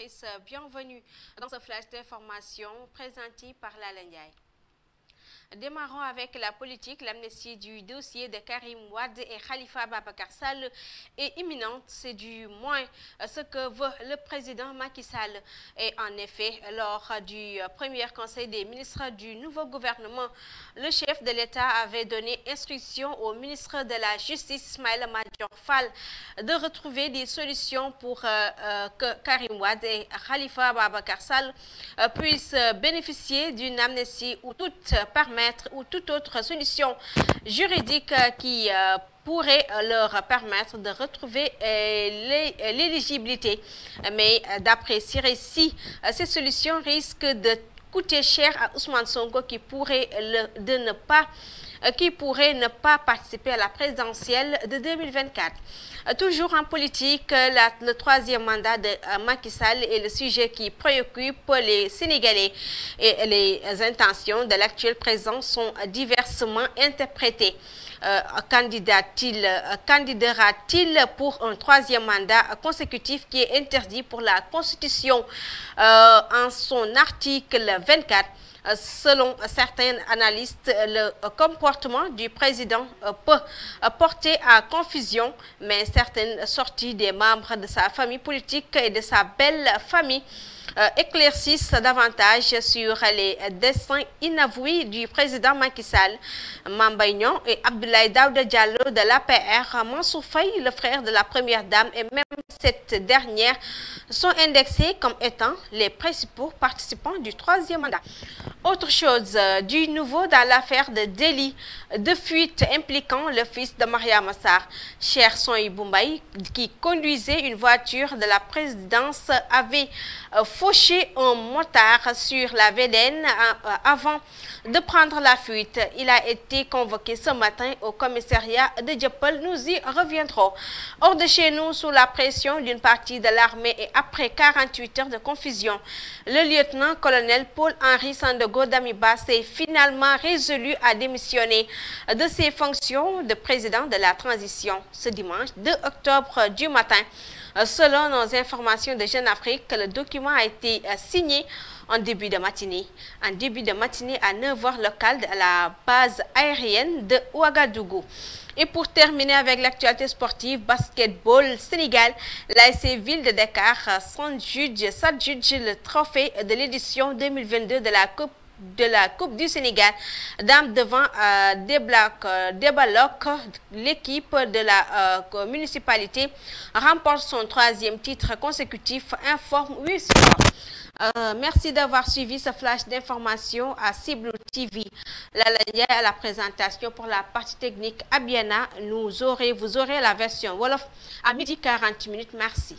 téléspectatrices, bienvenue dans ce flash d'information présenté par Lala Ndiaye. Démarrons avec la politique. L'amnistie du dossier de Karim Wade et Khalifa Ababacar Sall est imminente. C'est du moins ce que veut le président Macky Sall. Et en effet, lors du premier conseil des ministres du nouveau gouvernement, le chef de l'État avait donné instruction au ministre de la Justice, Ismaïla Madior Fall, de retrouver des solutions pour que Karim Wade et Khalifa Ababacar Sall puissent bénéficier d'une amnistie ou toute autre solution juridique qui pourrait leur permettre de retrouver l'éligibilité. Mais d'après ces récits, ces solutions risquent de coûter cher à Ousmane Sonko qui pourrait ne pas participer à la présidentielle de 2024. Toujours en politique, le troisième mandat de Macky Sall est le sujet qui préoccupe les Sénégalais et les intentions de l'actuel président sont diversement interprétées. Candidera-t-il pour un troisième mandat consécutif qui est interdit pour la Constitution en son article 24? Selon certains analystes, le comportement du président peut porter à confusion, mais certaines sorties des membres de sa famille politique et de sa belle famille éclaircissent davantage sur les desseins inavoués du président Macky Sall. Mame Mbaye Niang et Abdoulaye Daouda Diallo de l'APR, Mansour Faye, le frère de la première dame, et même cette dernière sont indexés comme étant les principaux participants du troisième mandat. Autre chose, du nouveau dans l'affaire de délit de fuite impliquant le fils de Mariama Sarr, Cheikh Sohaibou Mbaye, qui conduisait une voiture de la présidence, avait fauché un motard sur la VDN avant de prendre la fuite. Il a été convoqué ce matin au commissariat de Dieuppeul. Nous y reviendrons. Hors de chez nous, sous la pression d'une partie de l'armée et après 48 heures de confusion, le lieutenant-colonel Paul-Henri Sandaogo Damiba s'est finalement résolu à démissionner de ses fonctions de président de la transition ce dimanche 2 octobre du matin. Selon nos informations de Jeune Afrique, le document a été signé en début de matinée. En début de matinée à 9h locale à la base aérienne de Ouagadougou. Et pour terminer avec l'actualité sportive, basketball Sénégal, l'ASC Ville de Dakar s'adjuge le trophée de l'édition 2022 de la Coupe du Sénégal. Dame devant Débaloc, l'équipe de la municipalité remporte son 3e titre consécutif, informe Sport. Merci d'avoir suivi ce flash d'information à Ciblou TV. Lala Ndiaye à la présentation. Pour la partie technique, Abiana, vous aurez la version Wolof à 12h40. Merci.